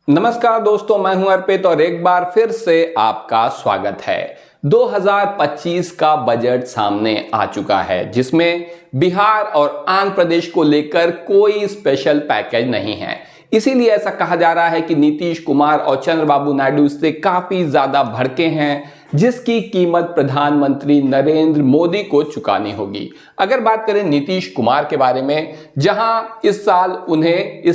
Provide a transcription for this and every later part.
नमस्कार दोस्तों, मैं हूं अर्पित और एक बार फिर से आपका स्वागत है। 2025 का बजट सामने आ चुका है जिसमें बिहार और आंध्र प्रदेश को लेकर कोई स्पेशल पैकेज नहीं है। इसीलिए ऐसा कहा जा रहा है कि नीतीश कुमार और चंद्रबाबू नायडू इससे काफी ज्यादा भड़के हैं, जिसकी कीमत प्रधानमंत्री नरेंद्र मोदी को चुकानी होगी। अगर बात करें नीतीश कुमार के बारे में, जहां इस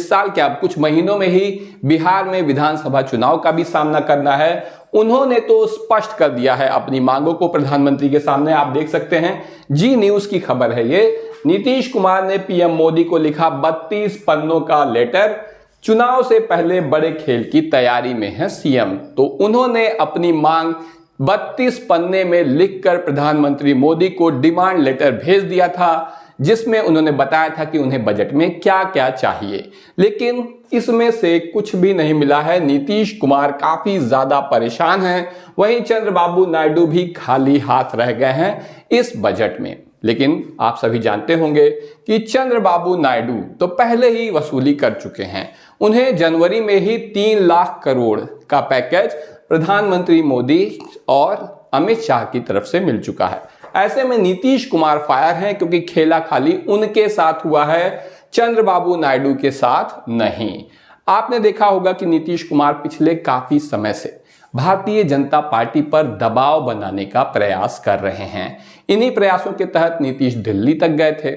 साल क्या कुछ महीनों में ही बिहार में विधानसभा चुनाव का भी सामना करना है, उन्होंने तो स्पष्ट कर दिया है अपनी मांगों को प्रधानमंत्री के सामने। आप देख सकते हैं, जी न्यूज की खबर है ये। नीतीश कुमार ने पीएम मोदी को लिखा 32 पन्नों का लेटर। चुनाव से पहले बड़े खेल की तैयारी में है सीएम, तो उन्होंने अपनी मांग 32 पन्ने में लिखकर प्रधानमंत्री मोदी को डिमांड लेटर भेज दिया था, जिसमें उन्होंने बताया था कि उन्हें बजट में क्या क्या चाहिए, लेकिन इसमें से कुछ भी नहीं मिला है। नीतीश कुमार काफी ज्यादा परेशान हैं, वहीं चंद्रबाबू नायडू भी खाली हाथ रह गए हैं इस बजट में। लेकिन आप सभी जानते होंगे कि चंद्रबाबू नायडू तो पहले ही वसूली कर चुके हैं। उन्हें जनवरी में ही 3 लाख करोड़ का पैकेज प्रधानमंत्री मोदी और अमित शाह की तरफ से मिल चुका है। ऐसे में नीतीश कुमार फायर हैं, क्योंकि खेला खाली उनके साथ हुआ है, चंद्रबाबू नायडू के साथ नहीं। आपने देखा होगा कि नीतीश कुमार पिछले काफी समय से भारतीय जनता पार्टी पर दबाव बनाने का प्रयास कर रहे हैं। इन्हीं प्रयासों के तहत नीतीश दिल्ली तक गए थे,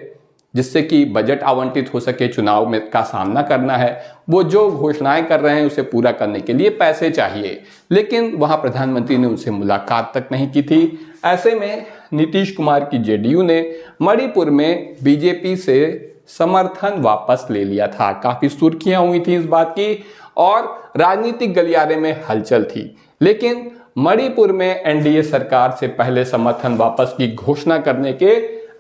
जिससे कि बजट आवंटित हो सके। चुनाव में का सामना करना है, वो जो घोषणाएं कर रहे हैं उसे पूरा करने के लिए पैसे चाहिए, लेकिन वहां प्रधानमंत्री ने उनसे मुलाकात तक नहीं की थी। ऐसे में नीतीश कुमार की जेडीयू ने मणिपुर में बीजेपी से समर्थन वापस ले लिया था। काफी सुर्खियां हुई थी इस बात की और राजनीतिक गलियारे में हलचल थी, लेकिन मणिपुर में एनडीए सरकार से पहले समर्थन वापस की घोषणा करने के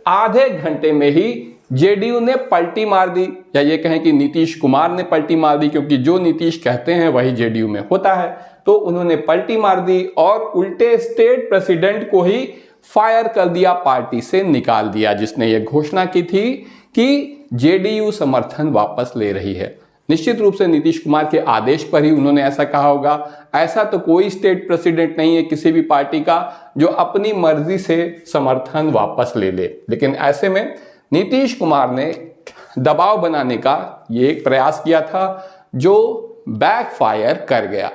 आधे घंटे में ही जेडीयू ने पलटी मार दी, या ये कहें कि नीतीश कुमार ने पलटी मार दी, क्योंकि जो नीतीश कहते हैं वही जेडीयू में होता है। तो उन्होंने पलटी मार दी और उल्टे स्टेट प्रेसिडेंट को ही फायर कर दिया, पार्टी से निकाल दिया, जिसने ये घोषणा की थी कि जेडीयू समर्थन वापस ले रही है। निश्चित रूप से नीतीश कुमार के आदेश पर ही उन्होंने ऐसा कहा होगा। ऐसा तो कोई स्टेट प्रेसिडेंट नहीं है किसी भी पार्टी का जो अपनी मर्जी से समर्थन वापस ले ले। लेकिन ऐसे में नीतीश कुमार ने दबाव बनाने का ये एक प्रयास किया था, जो बैकफायर कर गया।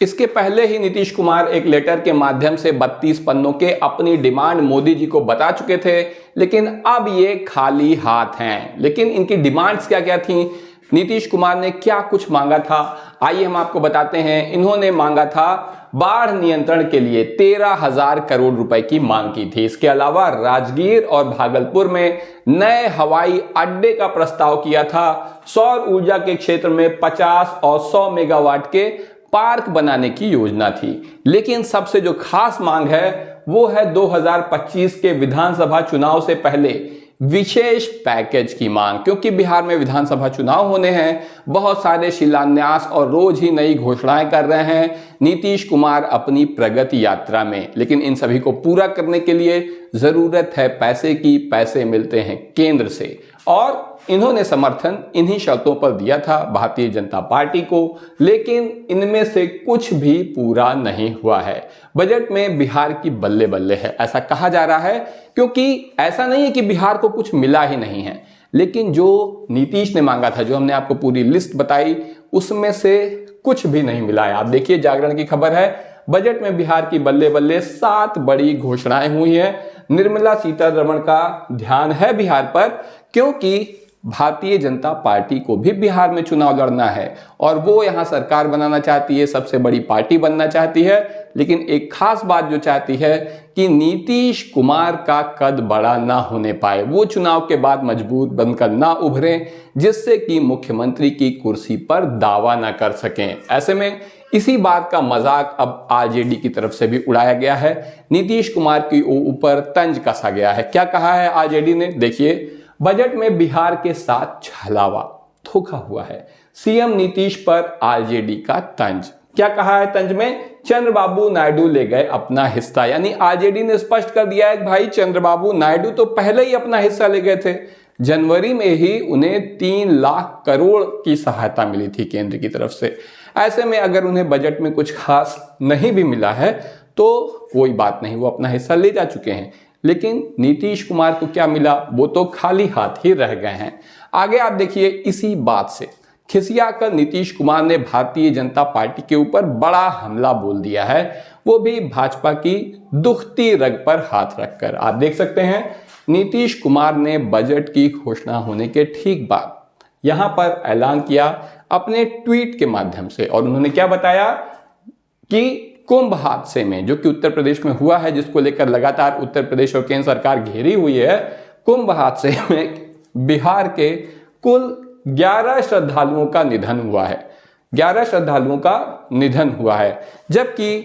इसके पहले ही नीतीश कुमार एक लेटर के माध्यम से 32 पन्नों के अपनी डिमांड मोदी जी को बता चुके थे, लेकिन अब ये खाली हाथ हैं। लेकिन इनकी डिमांड्स क्या क्या थी, नीतीश कुमार ने क्या कुछ मांगा था, आइए हम आपको बताते हैं। इन्होंने मांगा था बाढ़ नियंत्रण के लिए 13,000 करोड़ रुपए की मांग की थी। इसके अलावा राजगीर और भागलपुर में नए हवाई अड्डे का प्रस्ताव किया था। सौर ऊर्जा के क्षेत्र में 50 और 100 मेगावाट के पार्क बनाने की योजना थी। लेकिन सबसे जो खास मांग है वो है 2025 के विधानसभा चुनाव से पहले विशेष पैकेज की मांग, क्योंकि बिहार में विधानसभा चुनाव होने हैं। बहुत सारे शिलान्यास और रोज ही नई घोषणाएं कर रहे हैं नीतीश कुमार अपनी प्रगति यात्रा में, लेकिन इन सभी को पूरा करने के लिए जरूरत है पैसे की। पैसे मिलते हैं केंद्र से, और इन्होंने समर्थन इन्हीं शर्तों पर दिया था भारतीय जनता पार्टी को, लेकिन इनमें से कुछ भी पूरा नहीं हुआ है। बजट में बिहार की बल्ले बल्ले है, ऐसा कहा जा रहा है, क्योंकि ऐसा नहीं है कि बिहार को कुछ मिला ही नहीं है, लेकिन जो नीतीश ने मांगा था, जो हमने आपको पूरी लिस्ट बताई, उसमें से कुछ भी नहीं मिला है। आप देखिए, जागरण की खबर है, बजट में बिहार की बल्ले बल्ले 7 बड़ी घोषणाएं हुई हैं। निर्मला सीतारमण का ध्यान है बिहार पर, क्योंकि भारतीय जनता पार्टी को भी बिहार में चुनाव लड़ना है और वो यहां सरकार बनाना चाहती है, सबसे बड़ी पार्टी बनना चाहती है। लेकिन एक खास बात जो चाहती है कि नीतीश कुमार का कद बड़ा ना होने पाए, वो चुनाव के बाद मजबूत बनकर ना उभरें, जिससे कि मुख्यमंत्री की कुर्सी पर दावा ना कर सकें। ऐसे में इसी बात का मजाक अब आरजेडी की तरफ से भी उड़ाया गया है। नीतीश कुमार के ऊपर तंज कसा गया है। क्या कहा है आरजेडी ने, देखिए, बजट में बिहार के साथ छलावा, धोखा हुआ है। सीएम नीतीश पर आरजेडी का तंज। क्या कहा है तंज में, चंद्रबाबू नायडू ले गए अपना हिस्सा। यानी आरजेडी ने स्पष्ट कर दिया है कि भाई चंद्रबाबू नायडू तो पहले ही अपना हिस्सा ले गए थे, जनवरी में ही उन्हें 3 लाख करोड़ की सहायता मिली थी केंद्र की तरफ से। ऐसे में अगर उन्हें बजट में कुछ खास नहीं भी मिला है तो कोई बात नहीं, वो अपना हिस्सा ले जा चुके हैं। लेकिन नीतीश कुमार को क्या मिला, वो तो खाली हाथ ही रह गए हैं। आगे आप देखिए, इसी बात से खिसियाकर नीतीश कुमार ने भारतीय जनता पार्टी के ऊपर बड़ा हमला बोल दिया है, वो भी भाजपा की दुखती रग पर हाथ रखकर। आप देख सकते हैं, नीतीश कुमार ने बजट की घोषणा होने के ठीक बाद यहां पर ऐलान किया अपने ट्वीट के माध्यम से, और उन्होंने क्या बताया कि कुंभ हादसे में, जो कि उत्तर प्रदेश में हुआ है, जिसको लेकर लगातार उत्तर प्रदेश और केंद्र सरकार घेरी हुई है, कुंभ हादसे में बिहार के कुल 11 श्रद्धालुओं का निधन हुआ है। 11 श्रद्धालुओं का निधन हुआ है, जबकि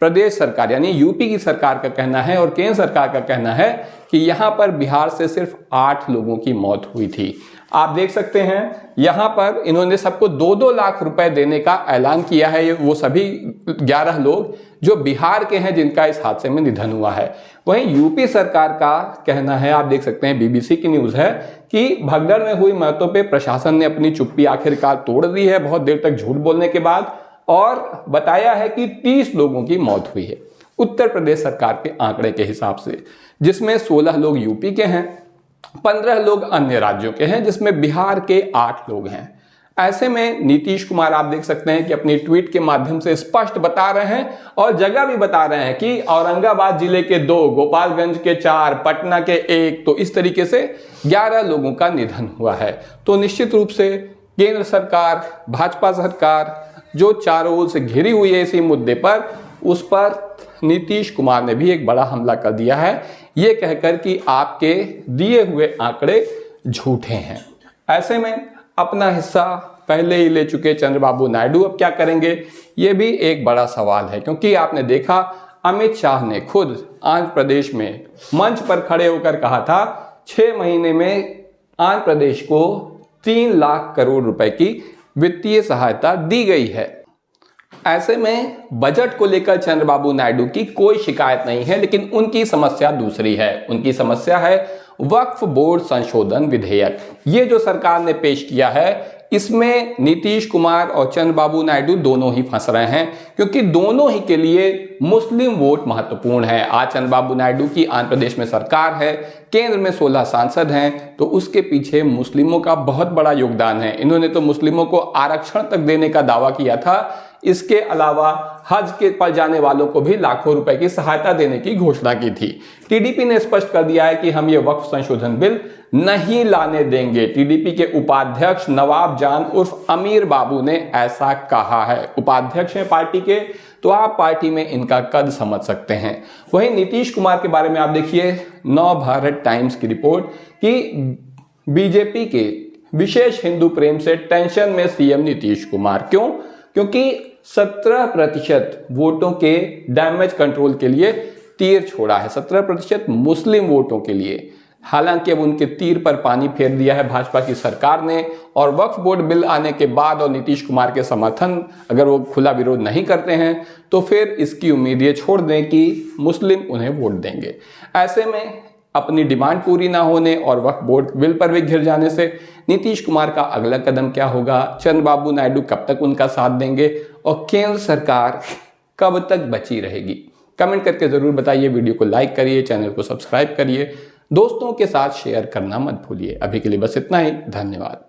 प्रदेश सरकार यानी यूपी की सरकार का कहना है और केंद्र सरकार का कहना है कि यहां पर बिहार से सिर्फ 8 लोगों की मौत हुई थी। आप देख सकते हैं, यहां पर इन्होंने सबको 2-2 लाख रुपए देने का ऐलान किया है। ये वो सभी 11 लोग जो बिहार के हैं जिनका इस हादसे में निधन हुआ है। वहीं यूपी सरकार का कहना है, आप देख सकते हैं, बीबीसी की न्यूज है कि भगदड़ में हुई मौतों पे प्रशासन ने अपनी चुप्पी आखिरकार तोड़ दी है बहुत देर तक झूठ बोलने के बाद, और बताया है कि 30 लोगों की मौत हुई है उत्तर प्रदेश सरकार के आंकड़े के हिसाब से, जिसमें 16 लोग यूपी के हैं, 15 लोग अन्य राज्यों के हैं, जिसमें बिहार के 8 लोग हैं। ऐसे में नीतीश कुमार आप देख सकते हैं कि अपनी ट्वीट के माध्यम से स्पष्ट बता रहे हैं और जगह भी बता रहे हैं कि औरंगाबाद जिले के 2, गोपालगंज के 4, पटना के 1, तो इस तरीके से 11 लोगों का निधन हुआ है। तो निश्चित रूप से केंद्र सरकार, भाजपा सरकार जो चारों ओर से घिरी हुई है इसी मुद्दे पर, उस पर नीतीश कुमार ने भी एक बड़ा हमला कर दिया है, ये कहकर कि आपके दिए हुए आंकड़े झूठे हैं। ऐसे में अपना हिस्सा पहले ही ले चुके चंद्रबाबू नायडू अब क्या करेंगे, ये भी एक बड़ा सवाल है। क्योंकि आपने देखा, अमित शाह ने खुद आंध्र प्रदेश में मंच पर खड़े होकर कहा था 6 महीने में आंध्र प्रदेश को 3 लाख करोड़ रुपए की वित्तीय सहायता दी गई है। ऐसे में बजट को लेकर चंद्रबाबू नायडू की कोई शिकायत नहीं है, लेकिन उनकी समस्या दूसरी है। उनकी समस्या है वक्फ बोर्ड संशोधन विधेयक। ये जो सरकार ने पेश किया है, इसमें नीतीश कुमार और चंद्रबाबू नायडू दोनों ही फंस रहे हैं, क्योंकि दोनों ही के लिए मुस्लिम वोट महत्वपूर्ण है। आज चंद्रबाबू नायडू की आंध्र प्रदेश में सरकार है, केंद्र में 16 सांसद हैं, तो उसके पीछे मुस्लिमों का बहुत बड़ा योगदान है। इन्होंने तो मुस्लिमों को आरक्षण तक देने का दावा किया था। इसके अलावा हज के पर जाने वालों को भी लाखों रुपए की सहायता देने की घोषणा की थी। टीडीपी ने स्पष्ट कर दिया है कि हम ये वक्फ संशोधन बिल नहीं लाने देंगे। टीडीपी के उपाध्यक्ष नवाब जान उर्फ अमीर बाबू ने ऐसा कहा है। उपाध्यक्ष हैं पार्टी के, तो आप पार्टी में इनका कद समझ सकते हैं। वहीं नीतीश कुमार के बारे में आप देखिए, नव भारत टाइम्स की रिपोर्ट कि बीजेपी के विशेष हिंदू प्रेम से टेंशन में सीएम नीतीश कुमार। क्यों? क्योंकि 17% वोटों के डैमेज कंट्रोल के लिए तीर छोड़ा है, 17% मुस्लिम वोटों के लिए। हालांकि अब उनके तीर पर पानी फेर दिया है भाजपा की सरकार ने, और वक्फ बोर्ड बिल आने के बाद और नीतीश कुमार के समर्थन, अगर वो खुला विरोध नहीं करते हैं तो फिर इसकी उम्मीद ये छोड़ दें कि मुस्लिम उन्हें वोट देंगे। ऐसे में अपनी डिमांड पूरी ना होने और वक्फ बोर्ड बिल पर भी घिर जाने से नीतीश कुमार का अगला कदम क्या होगा, चंद्रबाबू नायडू कब तक उनका साथ देंगे और केंद्र सरकार कब तक बची रहेगी, कमेंट करके जरूर बताइए। वीडियो को लाइक करिए, चैनल को सब्सक्राइब करिए, दोस्तों के साथ शेयर करना मत भूलिए। अभी के लिए बस इतना ही, धन्यवाद।